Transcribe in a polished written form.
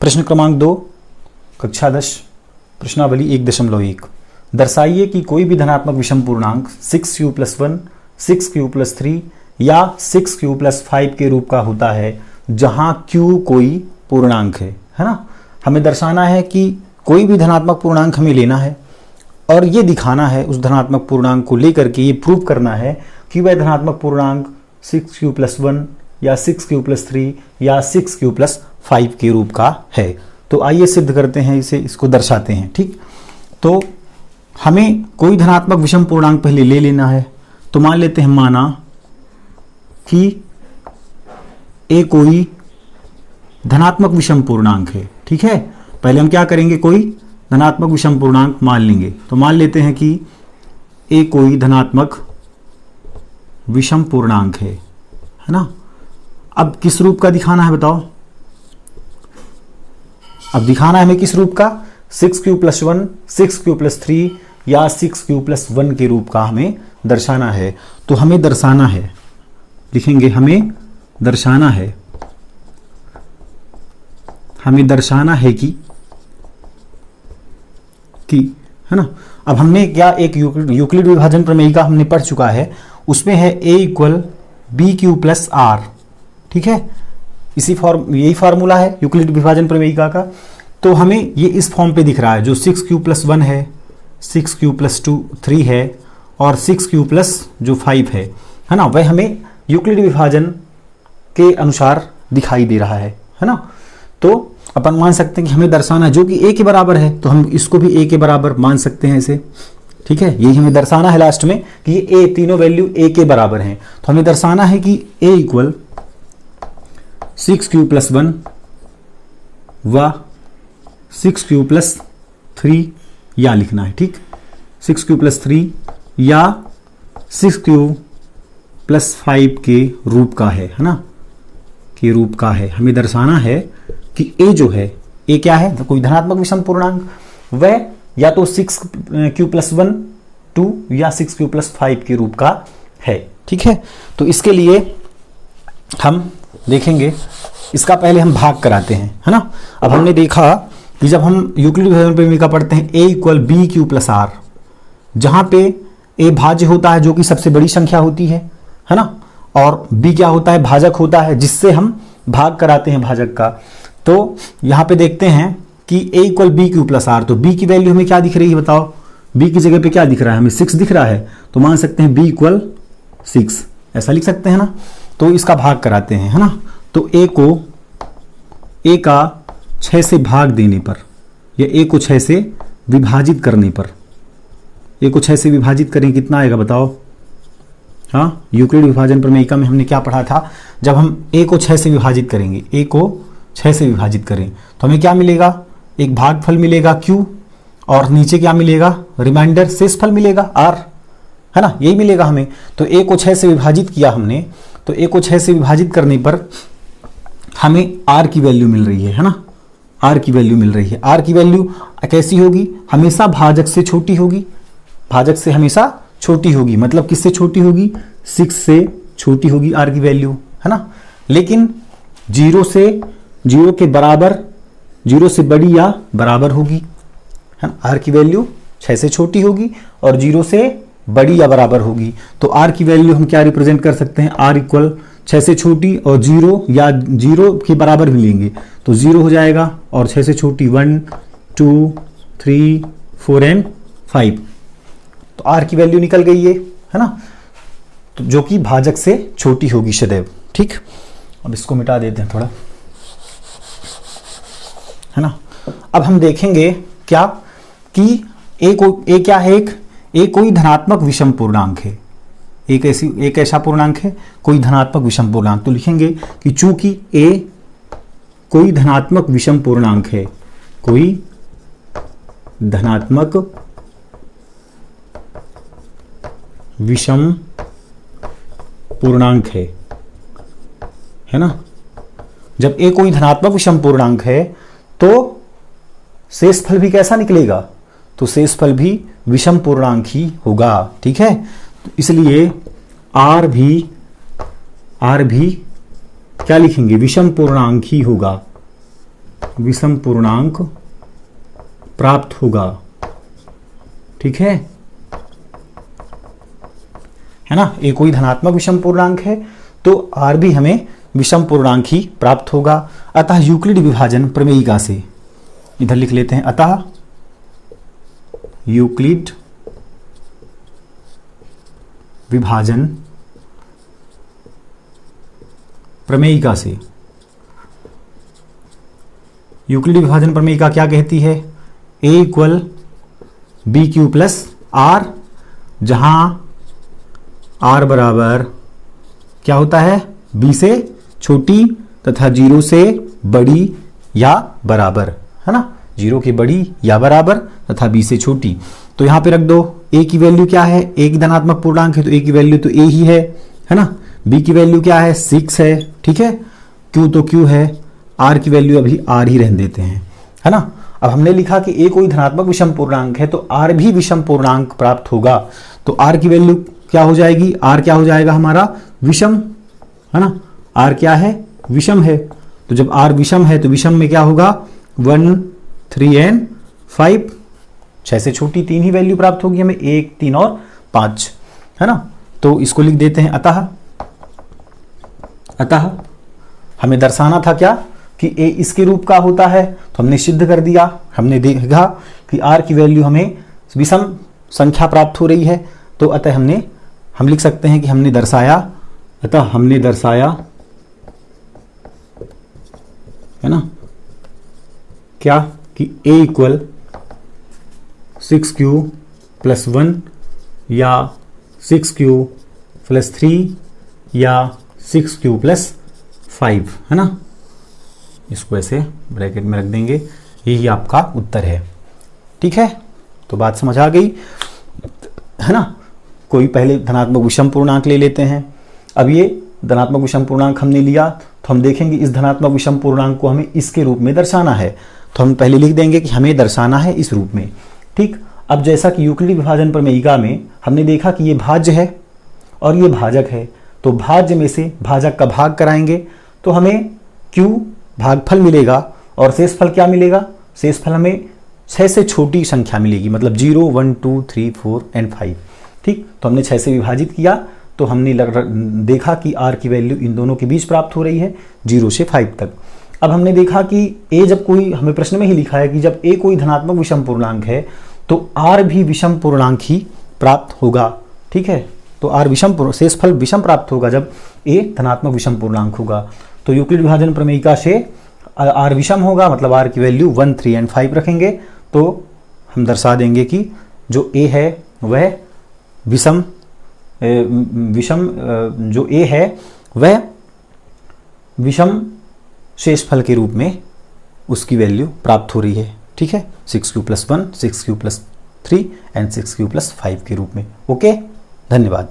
प्रश्न क्रमांक 2 कक्षा 10 प्रश्नावली 1.1 दर्शाइए कि कोई भी धनात्मक विषम पूर्णांक 6q+1, 6q+3 या 6q+5 के रूप का होता है जहां q कोई पूर्णांक है ना। हमें दर्शाना है कि कोई भी धनात्मक पूर्णांक हमें लेना है और ये दिखाना है उस धनात्मक पूर्णांक को लेकर के ये प्रूव करना है कि वह धनात्मक पूर्णांक 6q+1 या 6q+3 या 6q+5 के रूप का है। तो आइए सिद्ध करते हैं, इसको दर्शाते हैं। ठीक, तो हमें कोई धनात्मक विषम पूर्णांक पहले ले लेना है। तो मान लेते हैं, माना कि ए कोई धनात्मक विषम पूर्णांक है। ठीक है, पहले हम क्या करेंगे, कोई धनात्मक विषम पूर्णांक मान लेंगे। तो मान लेते हैं कि ए कोई धनात्मक विषम पूर्णांक है ना। अब किस रूप का दिखाना है बताओ? अब दिखाना है हमें किस रूप का? 6q+1, 6q+3 या 6q+1 के रूप का हमें दर्शाना है। तो हमें दर्शाना है, लिखेंगे हमें दर्शाना है कि है ना। अब हमने क्या एक यूक्लिड विभाजन प्रमेय का हमने पढ़ चुका है, उसमें है a = bq+r। ठीक है, यही फार्मूला है यूक्लिड विभाजन प्रमेयिका का। तो हमें ये इस फॉर्म पे दिख रहा है, जो 6q+1 है, 6q+3 है और 6q+5 है ना। वह हमें यूक्लिड विभाजन के अनुसार दिखाई दे रहा है ना। तो अपन मान सकते हैं कि हमें दर्शाना जो कि a के बराबर है, तो हम इसको भी a के बराबर मान सकते हैं इसे। ठीक है, यही हमें दर्शाना है लास्ट में कि ये a तीनों वैल्यू a के बराबर हैं। तो हमें दर्शाना है कि a = 6q+1 व 6q+3 या लिखना है। ठीक, 6q+3 या 6q+5 के रूप का है ना, के रूप का है। हमें दर्शाना है कि a जो है, a क्या है, तो कोई धनात्मक विषम पूर्णांक, वह या तो 6q+1, 2 या 6q+5 के रूप का है। ठीक है, तो इसके लिए हम देखेंगे, इसका पहले हम भाग कराते हैं है ना। अब हमने देखा कि जब हम यूक्लिड विभाजन प्रमेय पढ़ते हैं a = bq+r, जहां पे a भाज्य होता है जो कि सबसे बड़ी संख्या होती है ना, और b क्या होता है, भाजक होता है जिससे हम भाग कराते हैं भाजक का। तो यहां पे देखते हैं कि a = bq+r, तो b की वैल्यू हमें क्या दिख रही है बताओ? b की जगह पे क्या दिख रहा है, हमें 6 दिख रहा है। तो मान सकते हैं b = 6, ऐसा लिख सकते हैं ना। तो इसका भाग कराते हैं है ना। तो a का 6 से भाग देने पर, या a को 6 से विभाजित करने पर, a को 6 से विभाजित करें कितना आएगा बताओ? हाँ, यूक्लिड विभाजन प्रमेयिका में हमने क्या पढ़ा था, जब हम a को 6 से विभाजित करेंगे, a को 6 से विभाजित करें तो हमें क्या मिलेगा? एक भागफल मिलेगा q, और नीचे क्या मिलेगा? रिमाइंडर, शेषफल मिलेगा r, है ना, यही मिलेगा हमें। तो a को 6 से विभाजित किया हमने, तो a को 6 से विभाजित करने पर हमें r की वैल्यू मिल रही है ना, r की वैल्यू मिल रही है। r की वैल्यू कैसी होगी? हमेशा भाजक से छोटी होगी, भाजक से हमेशा छोटी होगी। मतलब किससे छोटी होगी? 6 से छोटी होगी r की वैल्यू, है ना। लेकिन 0 के बराबर, 0 से बड़ी या बराबर होगी, है ना। r की वैल्यू 6 से छोटी होगी और 0 से बड़ी या बराबर होगी। तो r की वैल्यू हम क्या रिप्रेजेंट कर सकते हैं? r = 6 से छोटी और 0 या 0 के बराबर भी लेंगे तो 0 हो जाएगा, और 6 से छोटी 1, 2, 3, 4 एंड 5। तो r की वैल्यू निकल गई है ना, तो जो कि भाजक से छोटी होगी सदैव। ठीक, अब इसको मिटा देते हैं थोड़ा, है ना। अब हम देखेंगे क्या कि a क्या है, a कोई धनात्मक विषम पूर्णांक है। एक ऐसा पूर्णांक है, कोई धनात्मक विषम पूर्णांक। तो लिखेंगे कि चूंकि a कोई धनात्मक विषम पूर्णांक है, कोई धनात्मक विषम पूर्णांक है ना। जब a कोई धनात्मक विषम पूर्णांक है तो शेषफल भी कैसा निकलेगा? तो शेषफल भी विषम पूर्णांक ही होगा। ठीक है, तो इसलिए r भी क्या लिखेंगे? विषम पूर्णांक ही होगा, विषम पूर्णांक प्राप्त होगा। ठीक है ना, ए कोई धनात्मक विषम पूर्णांक है तो आर भी हमें विषम पूर्णांक ही प्राप्त होगा। अतः यूक्लिड विभाजन प्रमेयिका से, इधर लिख लेते हैं, अतः यूक्लिड विभाजन प्रमेयिका से, यूक्लिड विभाजन प्रमेयिका क्या कहती है, A equal B Q plus R, जहां आर बराबर क्या होता है, बी से छोटी तथा जीरो से बड़ी या बराबर, है ना, जीरो के बड़ी या बराबर तथा बी से छोटी। तो यहां पे रख दो, ए की वैल्यू क्या है, एक धनात्मक पूर्णांक है तो ए की वैल्यू तो ए ही है ना, बी की वैल्यू क्या है 6 है, ठीक है, क्यू तो क्यू है, आर की वैल्यू अभी आर ही रहने देते हैं, है ना। अब हमने लिखा कि ए कोई धनात्मक विषम पूर्णांक है तो आर भी विषम पूर्णांक प्राप्त होगा। तो आर की वैल्यू क्या हो जाएगी, आर क्या हो जाएगा हमारा विषम, है ना, आर क्या है विषम है। तो जब आर विषम है तो विषम में क्या होगा 1, 3 एंड 5, 6 से छोटी 3 ही वैल्यू प्राप्त होगी हमें, 1, 3 और 5, है ना। तो इसको लिख देते हैं, अतः हमें दर्शाना था क्या कि ए इसके रूप का होता है, तो हमने सिद्ध कर दिया। हमने देखा कि आर की वैल्यू हमें विषम संख्या प्राप्त हो रही है, तो अतः हम लिख सकते हैं कि हमने दर्शाया, है ना, क्या कि a इक्वल 6q प्लस 1 या 6q प्लस 3 या 6q प्लस 5, है ना। इसको ऐसे ब्रैकेट में रख देंगे, यही आपका उत्तर है। ठीक है, तो बात समझ आ गई, है ना। कोई पहले धनात्मक विषम पूर्णांक ले लेते हैं। अब ये धनात्मक विषम पूर्णांक हमने लिया तो हम देखेंगे इस धनात्मक विषम पूर्णांक को हमें इसके रूप में दर्शाना है, तो हम पहले लिख देंगे कि हमें दर्शाना है इस रूप में। ठीक, अब जैसा कि यूक्लिड विभाजन प्रमेयिका में हमने देखा कि ये भाज्य है और ये भाजक है, तो भाज्य में से भाजक का भाग कराएंगे तो हमें q भागफल मिलेगा और शेषफल क्या मिलेगा, शेषफल हमें 6 से छोटी संख्या मिलेगी, मतलब 0, 1, 2, 3, 4 एंड 5। ठीक, तो हमने 6 से विभाजित किया तो हमने देखा कि r की वैल्यू इन दोनों के बीच प्राप्त हो रही है 0 से 5 तक। अब हमने देखा कि a जब कोई, हमें प्रश्न में ही लिखा है कि जब a कोई धनात्मक विषम पूर्णांक है तो r भी विषम पूर्णांक ही प्राप्त होगा। ठीक है, तो r विषम, शेषफल विषम प्राप्त होगा जब a धनात्मक विषम पूर्णांक होगा। तो यूक्लिड विभाजन प्रमेयिका से r विषम होगा, मतलब r की वैल्यू 1, 3 एंड 5 रखेंगे तो हम दर्शा देंगे कि जो a है वह विषम, जो a है वह विषम शेषफल के रूप में उसकी वैल्यू प्राप्त हो रही है। ठीक है, 6q plus 1, 6q plus 3 and 6q plus 5 के रूप में। ओके, धन्यवाद।